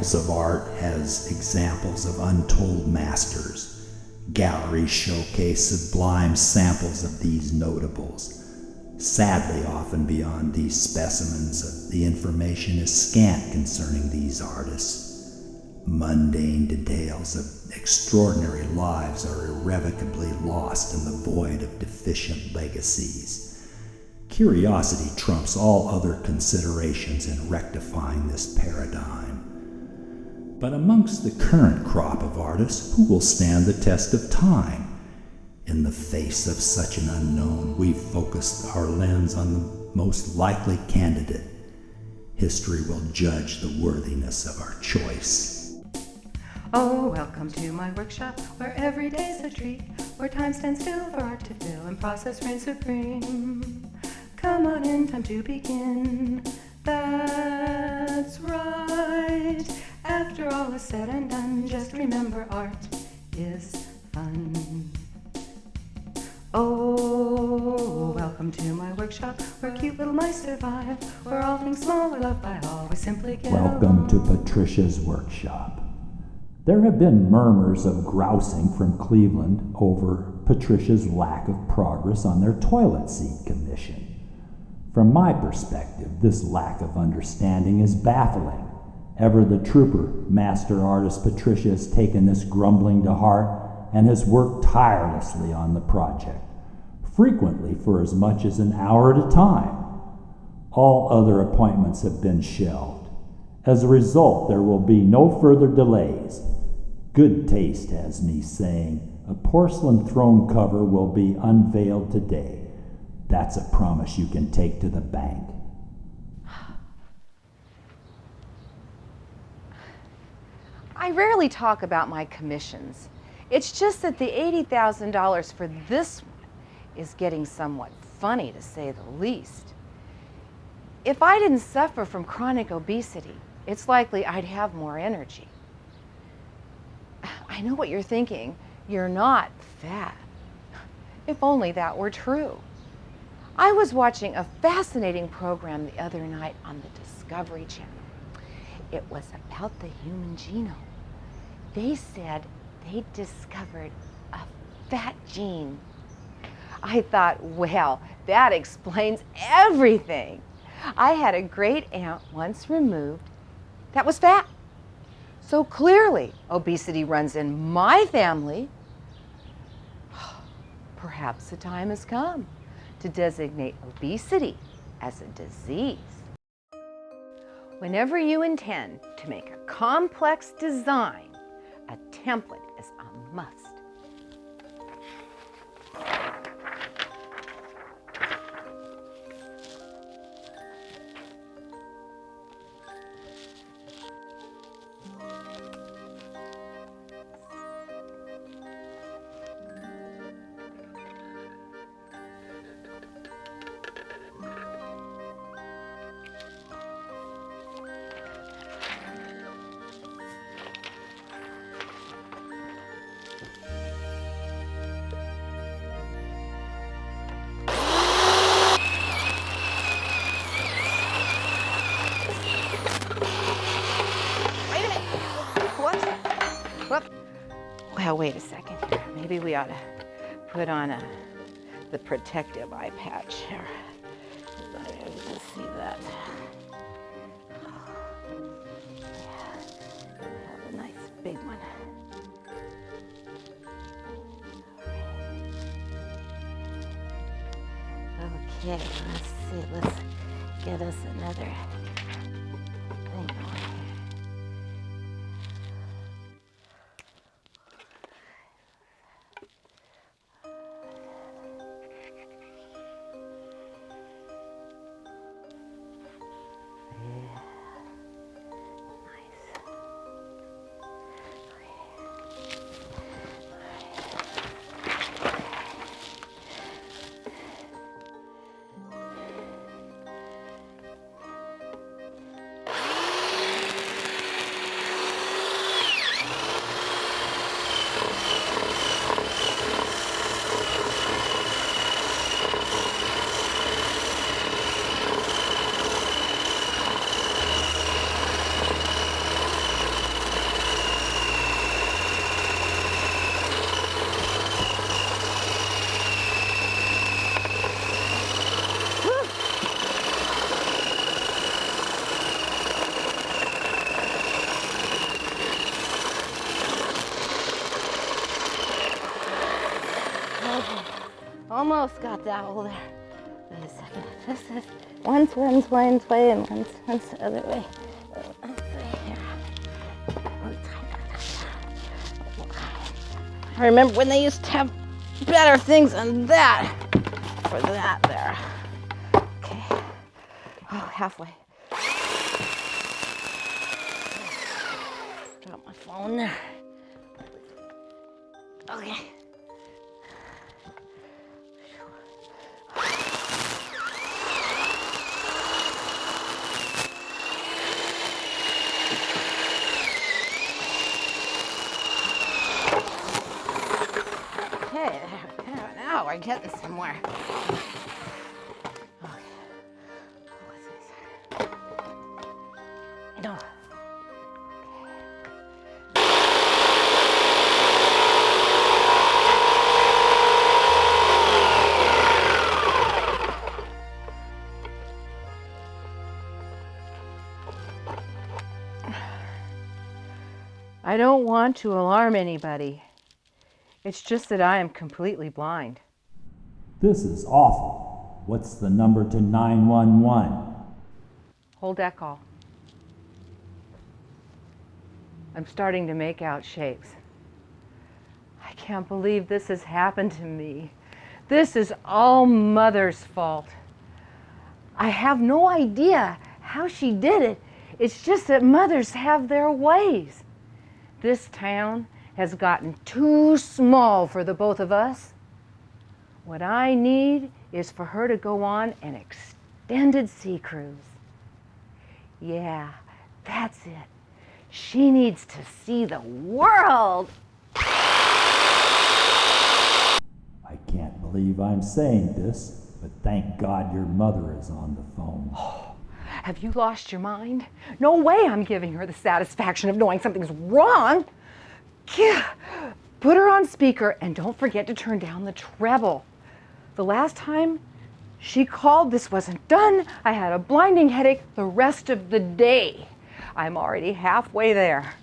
Archives of Art has examples of untold masters. Galleries showcase sublime samples of these notables. Sadly, often beyond these specimens, the information is scant concerning these artists. Mundane details of extraordinary lives are irrevocably lost in the void of deficient legacies. Curiosity trumps all other considerations in rectifying this paradigm. But amongst the current crop of artists, who will stand the test of time? In the face of such an unknown, we've focused our lens on the most likely candidate. History will judge the worthiness of our choice. Oh, welcome to my workshop, where every day's a treat, where time stands still for art to fill and process reigns supreme. Come on in, time to begin. That's right. After all is said and done, just remember art is fun. Oh, welcome to my workshop, where cute little mice survive, where all things small are loved by all, we simply get Welcome along. to Patricia's workshop. There have been murmurs of grousing from Cleveland over Patricia's lack of progress on their toilet seat commission. From my perspective, this lack of understanding is baffling. Ever the trooper, master artist Patricia has taken this grumbling to heart and has worked tirelessly on the project, frequently for as much as an hour at a time. All other appointments have been shelved. As a result, there will be no further delays. Good taste has me saying a porcelain throne cover will be unveiled today. That's a promise you can take to the bank. I rarely talk about my commissions. It's just that the $80,000 for this one is getting somewhat funny, to say the least. If I didn't suffer from chronic obesity, it's likely I'd have more energy. I know what you're thinking. You're not fat. If only that were true. I was watching a fascinating program the other night on the Discovery Channel. It was about the human genome. They said they discovered a fat gene. I thought, well, that explains everything. I had a great aunt once removed that was fat. So clearly, obesity runs in my family. Perhaps the time has come to designate obesity as a disease. Whenever you intend to make a complex design, a template is a must. Well, wait a second here. Maybe we ought to put on the protective eye patch here. I can see that. Have a nice big one. Okay, let's see. Let's get us another thing on here. Almost got that hole there. Wait a second. This is one's way and one's the other way. Let's see here. I remember when they used to have better things than that. For that there. Okay. Oh, halfway. Drop my phone there. Okay. Okay, now we're getting somewhere. Okay. What's this? No. I don't want to alarm anybody. It's just that I am completely blind. This is awful. What's the number to 911? Hold that call. I'm starting to make out shapes. I can't believe this has happened to me. This is all Mother's fault. I have no idea how she did it. It's just that mothers have their ways. This town has gotten too small for the both of us. What I need is for her to go on an extended sea cruise. Yeah, that's it. She needs to see the world. I can't believe I'm saying this, but thank God your mother is on the phone. Have you lost your mind? No way I'm giving her the satisfaction of knowing something's wrong. Yeah. Put her on speaker and don't forget to turn down the treble. The last time she called, this wasn't done. I had a blinding headache the rest of the day. I'm already halfway there.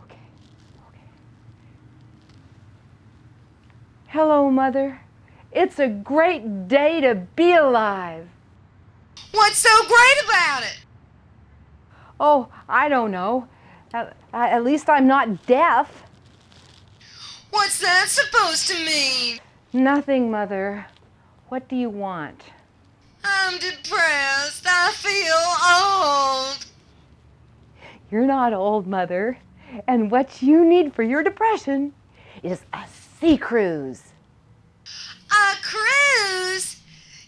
Okay. Hello, Mother. It's a great day to be alive. What's so great about it? Oh, I don't know. At least I'm not deaf. What's that supposed to mean? Nothing, Mother. What do you want? I'm depressed. I feel old. You're not old, Mother. And what you need for your depression is a sea cruise. A cruise?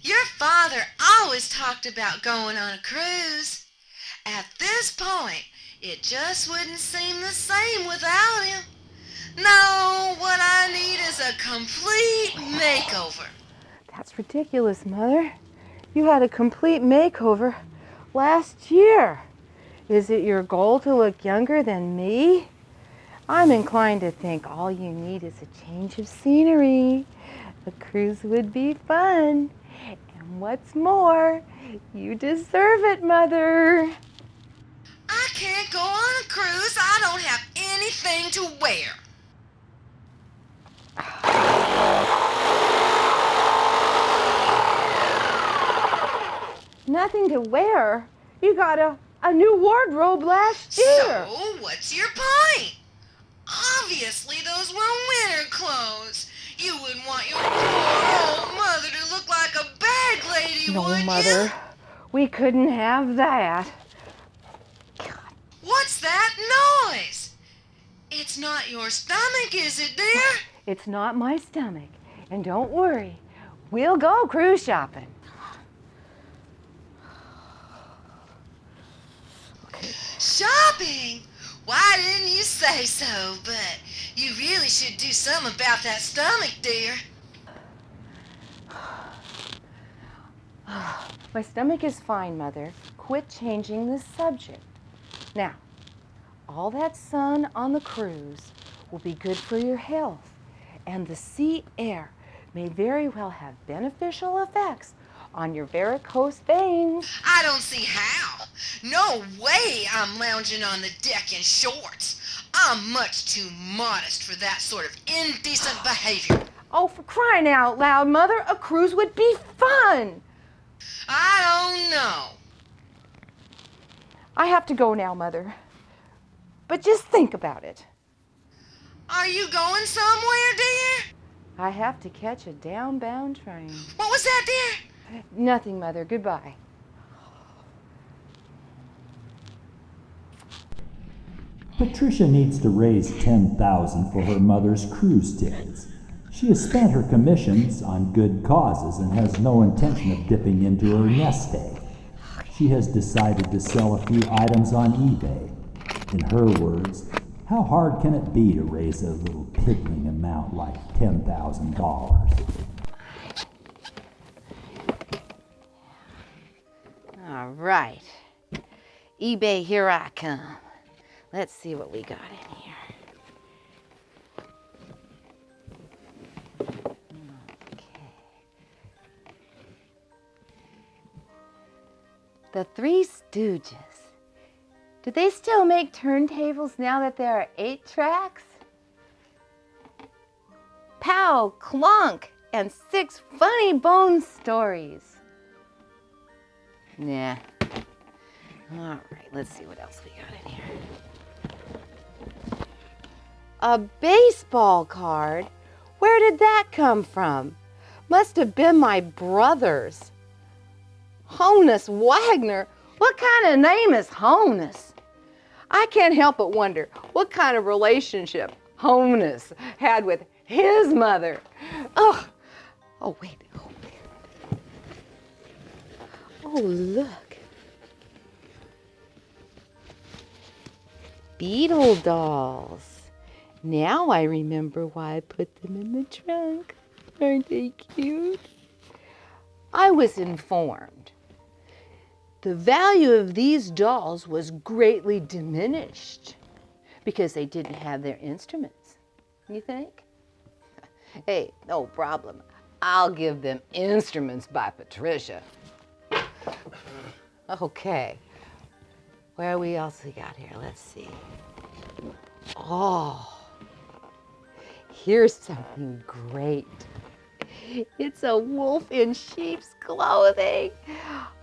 Your father always talked about going on a cruise. At this point, it just wouldn't seem the same without him. No, what I need is a complete makeover. That's ridiculous, Mother. You had a complete makeover last year. Is it your goal to look younger than me? I'm inclined to think all you need is a change of scenery. A cruise would be fun. And what's more, you deserve it, Mother. I can't go on a cruise. I don't have anything to wear. Nothing to wear? You got a new wardrobe last year. So, what's your point? Obviously, those were winter clothes. You wouldn't want your poor old mother to look like a bag lady, No, would Mother. you? We couldn't have that. What's that noise? It's not your stomach, is it, dear? It's not my stomach. And don't worry, we'll go cruise shopping. Shopping? Why didn't you say so? But you really should do something about that stomach, dear. My stomach is fine, Mother. Quit changing the subject. Now, all that sun on the cruise will be good for your health, and the sea air may very well have beneficial effects on your varicose veins. I don't see how. No way I'm lounging on the deck in shorts. I'm much too modest for that sort of indecent behavior. Oh, for crying out loud, Mother, a cruise would be fun. I don't know. I have to go now, Mother. But just think about it. Are you going somewhere, dear? I have to catch a downbound train. What was that, dear? Nothing, Mother. Goodbye. Patricia needs to raise $10,000 for her mother's cruise tickets. She has spent her commissions on good causes and has no intention of dipping into her nest egg. She has decided to sell a few items on eBay. In her words, how hard can it be to raise a little piddling amount like $10,000? All right. eBay, here I come. Let's see what we got in here. Okay. The Three Stooges. Do they still make turntables now that there are 8 tracks? Pow, clunk, and 6 funny bone stories. Nah. All right, let's see what else we got in here. A baseball card? Where did that come from? Must have been my brother's. Honus Wagner? What kind of name is Honus? I can't help but wonder what kind of relationship Honus had with his mother. Oh, wait. Oh, look. Beetle dolls. Now I remember why I put them in the trunk. Aren't they cute? I was informed the value of these dolls was greatly diminished because they didn't have their instruments. You think? Hey, no problem. I'll give them instruments by Patrishaa. Okay. Where else we got here? Let's see. Oh, here's something great. It's a wolf in sheep's clothing.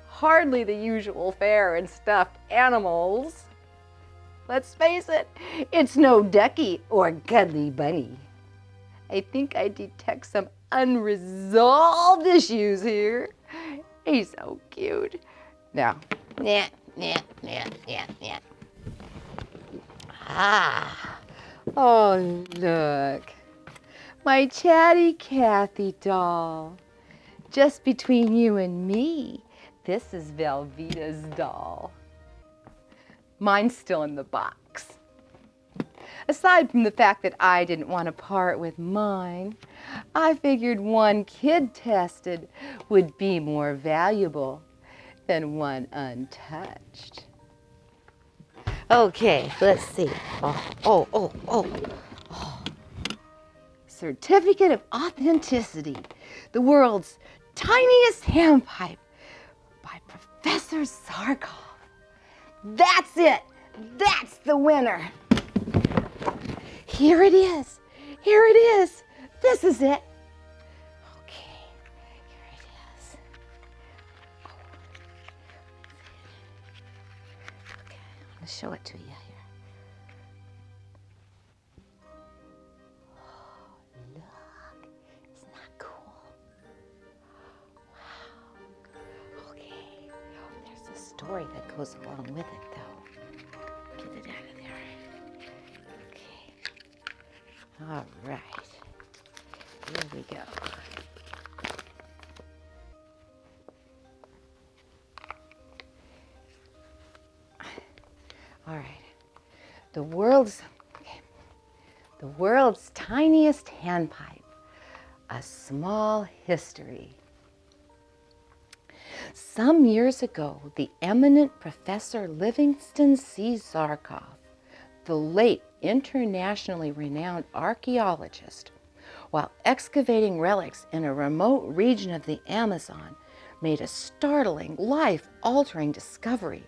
Hardly the usual fare in stuffed animals. Let's face it, it's no ducky or cuddly bunny. I think I detect some unresolved issues here. He's so cute. Now, nah. Ah, oh look, my Chatty Cathy doll. Just between you and me, this is Velveeta's doll. Mine's still in the box. Aside from the fact that I didn't want to part with mine, I figured one kid tested would be more valuable than one untouched. Okay, let's see. Oh. Certificate of Authenticity, the world's tiniest handpipe by Professor Zarkov. That's it. That's the winner. Here it is. This is it. Okay, here it is. Okay, I'm going to show it to you here. Oh, look. Isn't that cool? Wow. Okay. There's a story that goes along with it, though. Get it out of there. Okay. All right. Here we go. All right. The world's tiniest handpipe, a small history. Some years ago, the eminent Professor Livingston C. Zarkov, the late internationally renowned archaeologist, while excavating relics in a remote region of the Amazon, made a startling, life-altering discovery.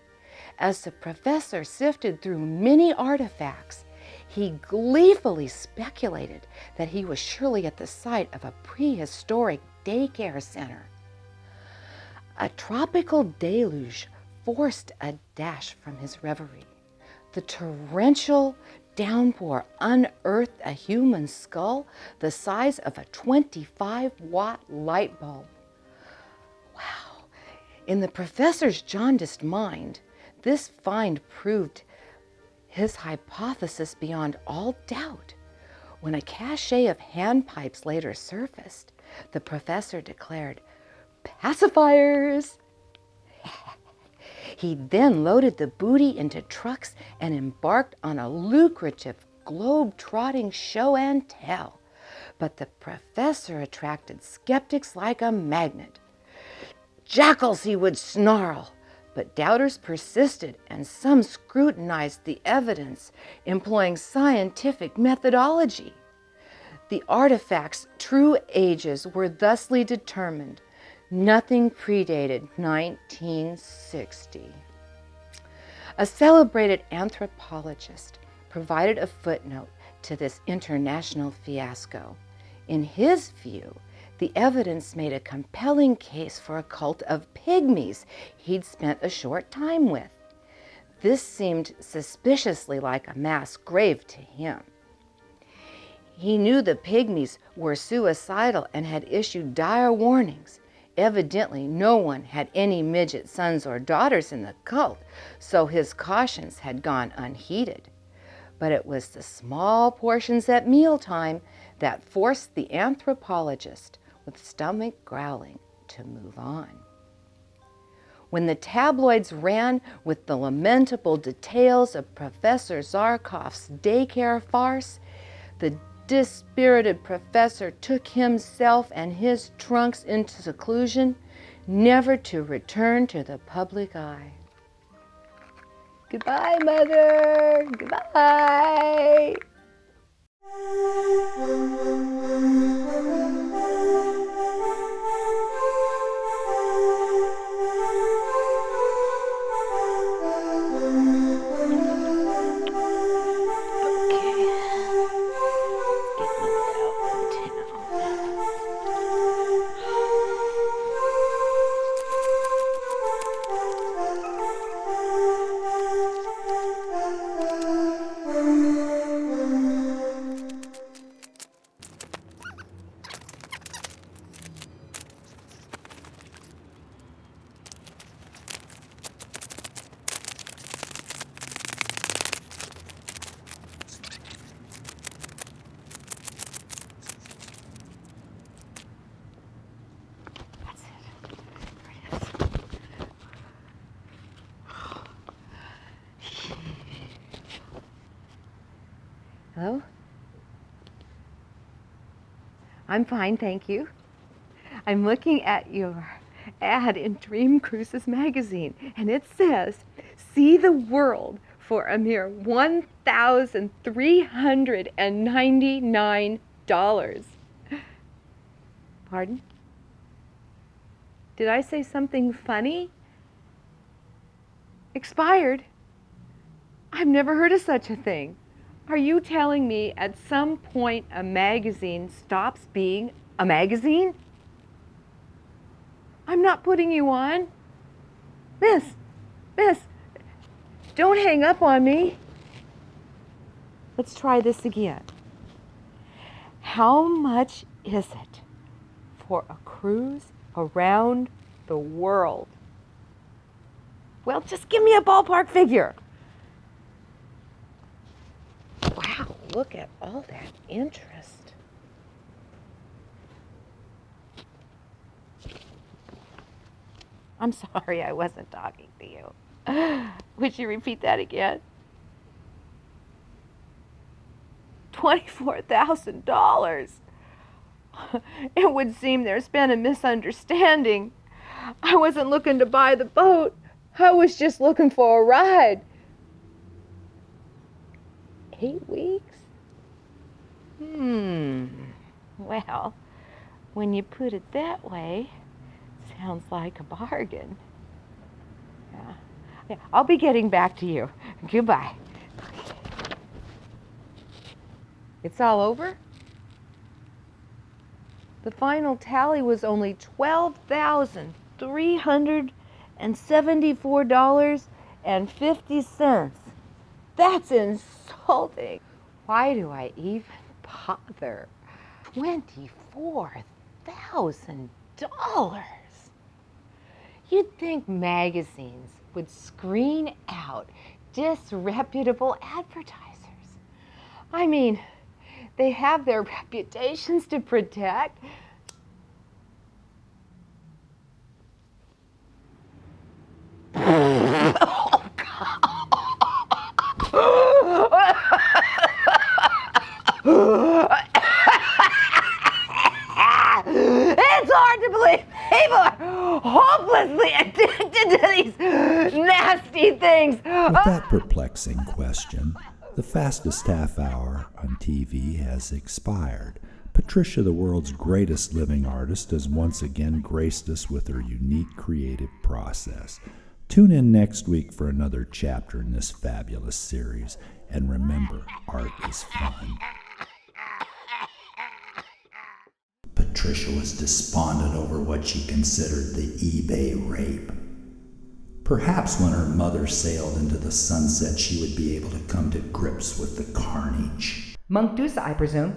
As the professor sifted through many artifacts, He gleefully speculated that he was surely at the site of a prehistoric daycare center. A tropical deluge forced a dash from his reverie. The torrential downpour unearthed a human skull the size of a 25-watt light bulb. Wow. In the professor's jaundiced mind, this find proved his hypothesis beyond all doubt. When a cache of handpipes later surfaced, the professor declared, "Pacifiers!" He then loaded the booty into trucks and embarked on a lucrative globe-trotting show and tell. But the professor attracted skeptics like a magnet. "Jackals," he would snarl. But doubters persisted, and some scrutinized the evidence, employing scientific methodology. The artifact's true ages were thusly determined. Nothing predated 1960. A celebrated anthropologist provided a footnote to this international fiasco. In his view, the evidence made a compelling case for a cult of pygmies he'd spent a short time with. This seemed suspiciously like a mass grave to him. He knew the pygmies were suicidal and had issued dire warnings. Evidently, no one had any midget sons or daughters in the cult, so his cautions had gone unheeded. But it was the small portions at mealtime that forced the anthropologist, with stomach growling, to move on. When the tabloids ran with the lamentable details of Professor Zarkov's daycare farce, the dispirited professor took himself and his trunks into seclusion, never to return to the public eye. Goodbye, Mother. Goodbye. Hello? I'm fine, thank you. I'm looking at your ad in Dream Cruises magazine, and it says, "See the world for a mere $1,399. Pardon? Did I say something funny? Expired? I've never heard of such a thing. Are you telling me at some point a magazine stops being a magazine? I'm not putting you on. Miss, don't hang up on me. Let's try this again. How much is it for a cruise around the world? Well, just give me a ballpark figure. Wow, look at all that interest. I'm sorry I wasn't talking to you. Would you repeat that again? $24,000. It would seem there's been a misunderstanding. I wasn't looking to buy the boat. I was just looking for a ride. 8 weeks? Well, when you put it that way, sounds like a bargain. Yeah, I'll be getting back to you. Goodbye. It's all over? The final tally was only $12,374.50. That's insulting. Why do I even bother? $24,000. You'd think magazines would screen out disreputable advertisers. I mean, they have their reputations to protect. It's hard to believe people are hopelessly addicted to these nasty things. With that perplexing question, the fastest half hour on TV has expired. Patrishaa, the world's greatest living artist, has once again graced us with her unique creative process. Tune in next week for another chapter in this fabulous series. And remember, art is fun. Patrishaa was despondent over what she considered the eBay rape. Perhaps when her mother sailed into the sunset, she would be able to come to grips with the carnage. Monk Dusa, I presume.